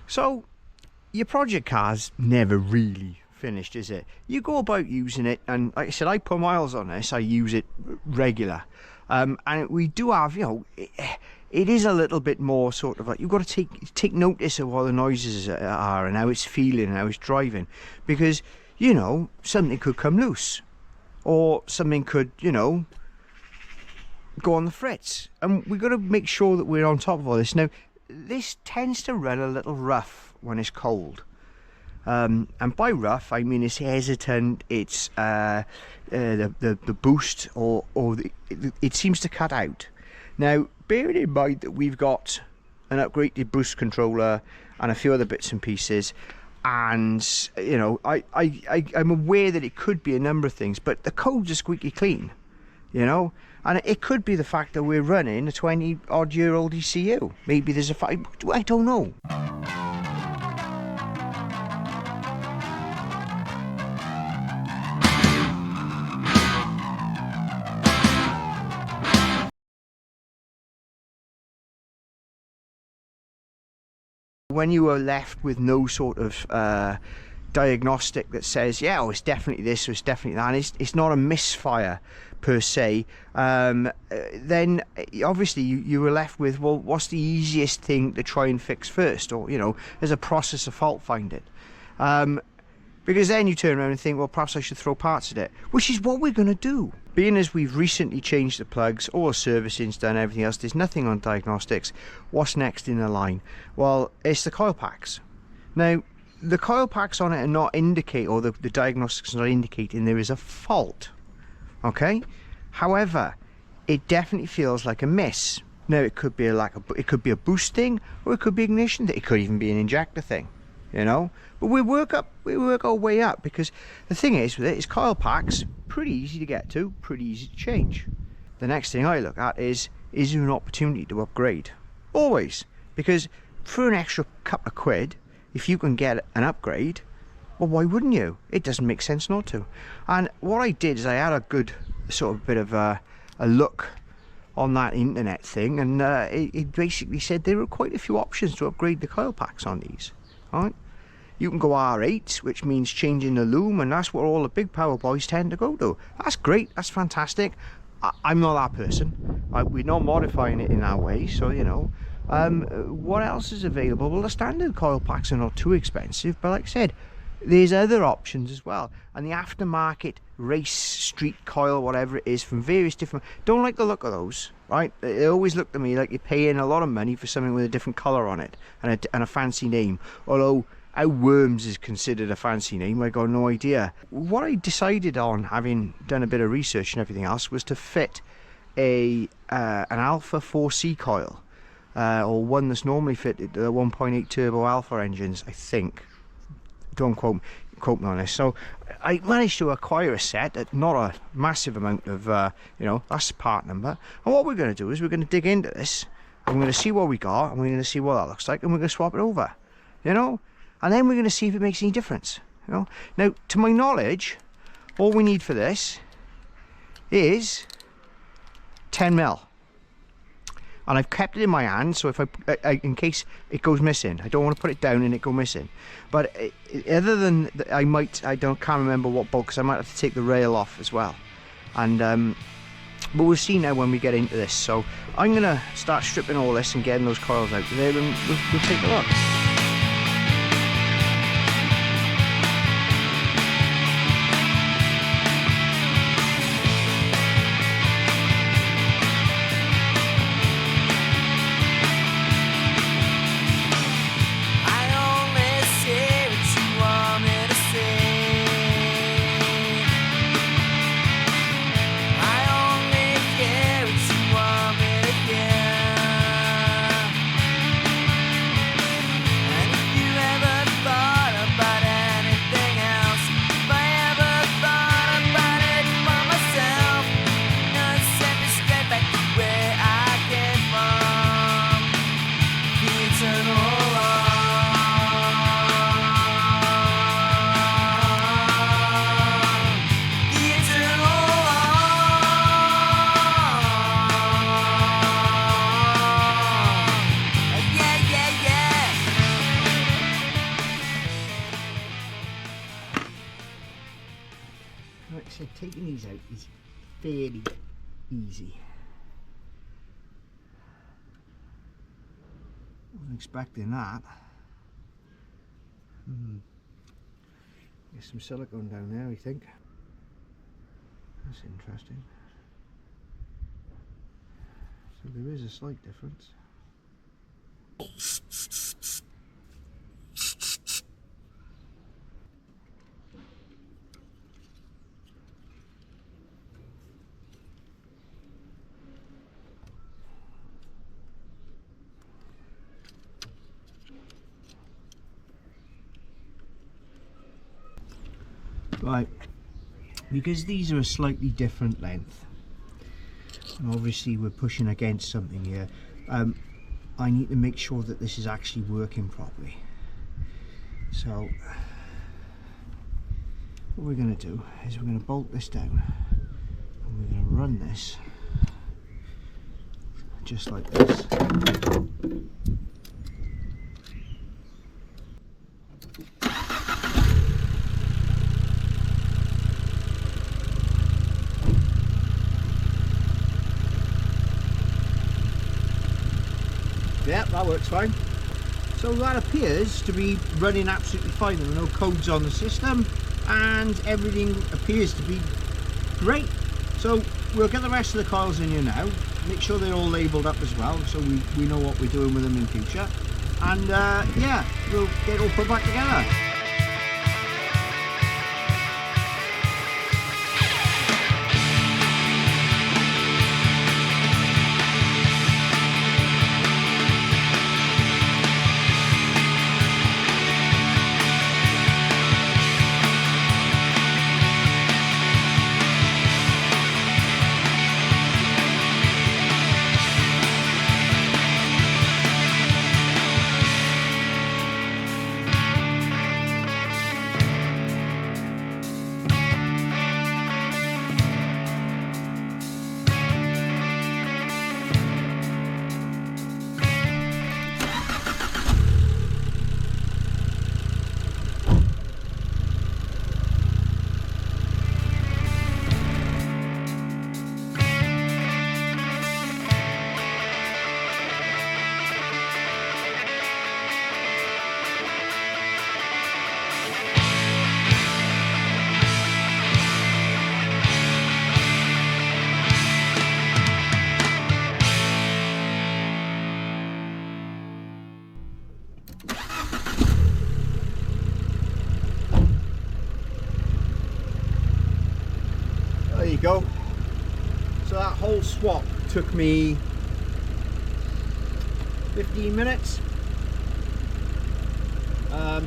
So your project car's never really finished, is it? You go about using it, and like I said, I put miles on this. I use it regular, and we do have, you know, it is a little bit more sort of like you've got to take notice of what the noises are and how it's feeling and how it's driving, because you know something could come loose, or something could, you know, go on the fritz, and we've got to make sure that we're on top of all this. Now, this tends to run a little rough when it's cold. And by rough, I mean it's hesitant, it's the boost, or it seems to cut out. Now, bearing in mind that we've got an upgraded boost controller and a few other bits and pieces, and you know, I'm aware that it could be a number of things, but the codes are squeaky clean, you know, and it could be the fact that we're running a 20-odd-year-old ECU. Maybe there's a I don't know. When you are left with no sort of diagnostic that says, yeah, oh, it's definitely this or it's definitely that, and it's not a misfire per se, then obviously you were left with, well, what's the easiest thing to try and fix first, or, you know, there's a process of fault finding. Because then you turn around and think, well, perhaps I should throw parts at it, which is what we're going to do. Being as we've recently changed the plugs, all the servicing's done, everything else, there's nothing on diagnostics. What's next in the line? Well, it's the coil packs. Now, the coil packs on it are not indicate, or the diagnostics are not indicating there is a fault. Okay? However, it definitely feels like a miss. Now, it could be it could be a boost thing, or it could be ignition. It could even be an injector thing. You know, but we work our way up, because the thing is with it is coil packs pretty easy to get to, pretty easy to change. The next thing I look at is there an opportunity to upgrade? Always, because for an extra couple of quid, if you can get an upgrade, well, why wouldn't you? It doesn't make sense not to. And what I did is I had a good sort of bit of a look on that internet thing, and it basically said there were quite a few options to upgrade the coil packs on these. Right? You can go R8, which means changing the loom, and that's what all the big power boys tend to go to. That's great, that's fantastic. I'm not that person. We're not modifying it in that way, so you know. What else is available? Well, the standard coil packs are not too expensive, but like I said, there's other options as well. And the aftermarket race, street coil, whatever it is, from various different... Don't like the look of those, right? They always look to me like you're paying a lot of money for something with a different colour on it and a fancy name. Although, how Worms is considered a fancy name, I got no idea. What I decided on, having done a bit of research and everything else, was to fit an Alfa 4C coil, or one that's normally fitted to the 1.8 turbo Alfa engines, I think. Don't quote me on this. So I managed to acquire a set at not a massive amount of, you know, that's the part number. And what we're going to do is we're going to dig into this, and we're going to see what we got, and we're going to see what that looks like, and we're going to swap it over, you know, and then we're going to see if it makes any difference, you know. Now, to my knowledge, all we need for this is 10mm. And I've kept it in my hand, so if I in case it goes missing, I don't want to put it down and it go missing. But other than I can't remember what bolt, because I might have to take the rail off as well. And but we'll see now when we get into this. So I'm gonna start stripping all this and getting those coils out there, and we'll take a look. said, taking these out is fairly easy. Wasn't expecting that. Get some silicone down there, I think. That's interesting. So there is a slight difference. Right, because these are a slightly different length, and obviously we're pushing against something here, I need to make sure that this is actually working properly. So what we're going to do is we're going to bolt this down and we're going to run this just like this. Yeah, that works fine. So that appears to be running absolutely fine. There are no codes on the system and everything appears to be great. So we'll get the rest of the coils in here now, make sure they're all labelled up as well, so we know what we're doing with them in future. And yeah, we'll get it all put back together. There you go. So that whole swap took me 15 minutes. And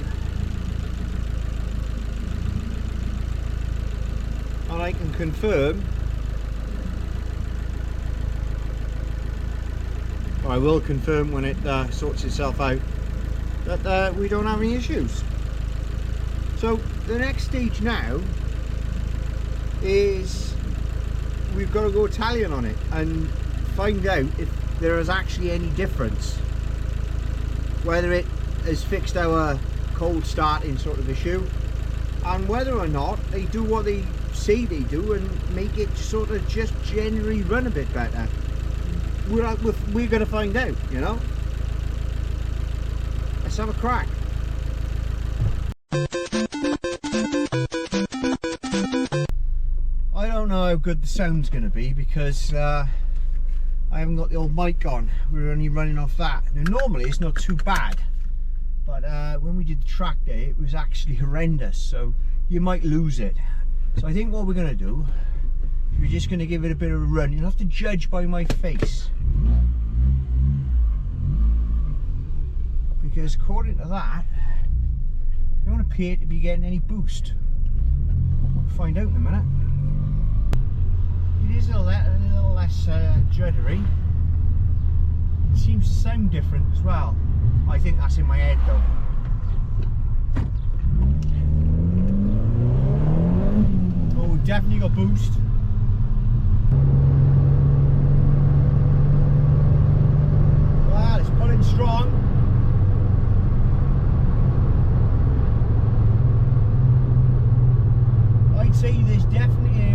I can confirm, or I will confirm when it sorts itself out, that we don't have any issues. So the next stage now is we've got to go Italian on it and find out if there is actually any difference, whether it has fixed our cold starting sort of issue, and whether or not they do what they say they do and make it sort of just generally run a bit better. We're going to find out, you know. Let's have a crack. I don't know how good the sound's going to be because I haven't got the old mic on. We're only running off that. Now normally it's not too bad, but when we did the track day it was actually horrendous, so you might lose it. So I think what we're going to do, we're just going to give it a bit of a run. You'll have to judge by my face, because according to that you don't appear to be getting any boost. We'll find out in a minute. It is a little less juddery. It seems to sound different as well. I think that's in my head though. Oh, we've definitely got boost. Wow, it's pulling strong. I'd say there's definitely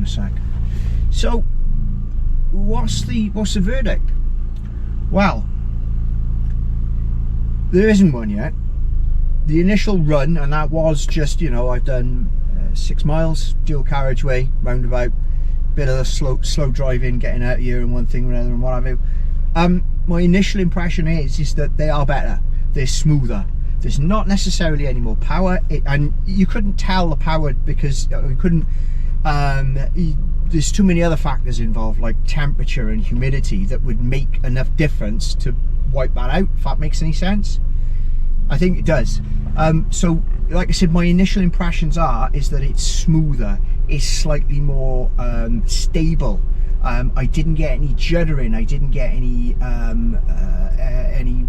a sec. So what's the verdict? Well, there isn't one yet. The initial run, and that was just, you know, I've done 6 miles, dual carriageway, roundabout, bit of a slow driving, getting out of here and one thing or another and what have you. My initial impression is that they are better, they're smoother. There's not necessarily any more power, and you couldn't tell the power because you couldn't. There's too many other factors involved, like temperature and humidity, that would make enough difference to wipe that out, if that makes any sense. I think it does. So like I said, my initial impressions is that it's smoother, it's slightly more stable. I didn't get any juddering, I didn't get any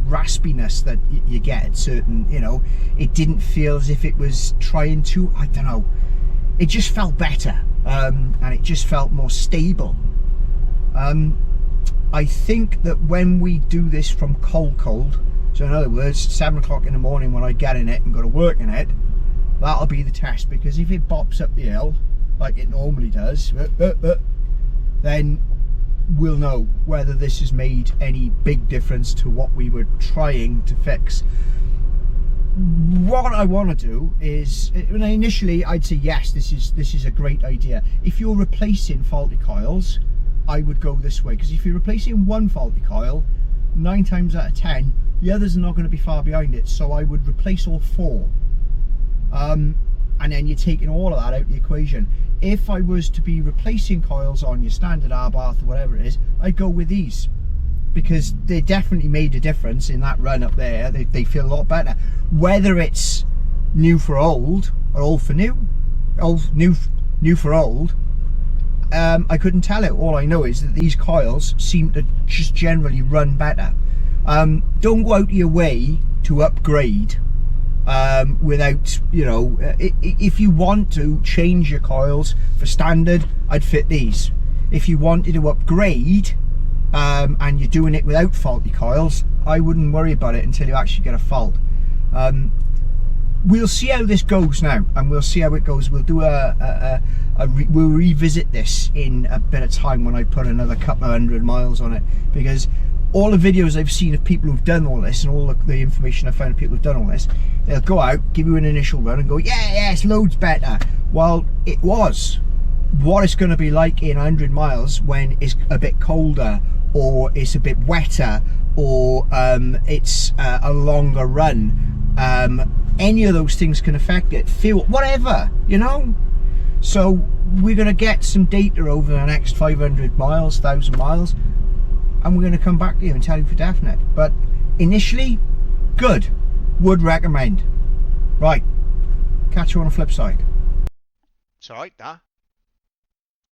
raspiness that you get at certain, you know, it didn't feel as if it was trying to, I don't know, it just felt better, and it just felt more stable. I think that when we do this from cold, so in other words 7 o'clock in the morning when I get in it and go to work in it, that'll be the test, because if it bops up the hill like it normally does, then we'll know whether this has made any big difference to what we were trying to fix. What I want to do is, initially I'd say yes, this is a great idea. If you're replacing faulty coils, I would go this way, because if you're replacing one faulty coil, 9 times out of 10 the others are not going to be far behind it, so I would replace all 4, and then you're taking all of that out of the equation. If I was to be replacing coils on your standard Abarth or whatever it is, I'd go with these, because they definitely made a difference in that run up there. They feel a lot better, whether it's new for old or old for new, new for old. I couldn't tell it. All I know is that these coils seem to just generally run better. Don't go out of your way to upgrade without, you know, if you want to change your coils for standard, I'd fit these. If you wanted to upgrade and you're doing it without faulty coils, I wouldn't worry about it until you actually get a fault. We'll see how this goes now, and we'll see how it goes. We'll do we'll revisit this in a bit of time when I put another couple of 100 miles on it, because all the videos I've seen of people who've done all this, and all the information I found of people who've done all this, they'll go out, give you an initial run and go, yeah, it's loads better. Well, it was. What it's going to be like in 100 miles when it's a bit colder, or it's a bit wetter, or it's a longer run, any of those things can affect it. Feel whatever, you know. So we're going to get some data over the next 500 miles, 1,000 miles, and we're going to come back to you and tell you for definite. But initially, good. Would recommend. Right, catch you on the flip side. It's alright, that.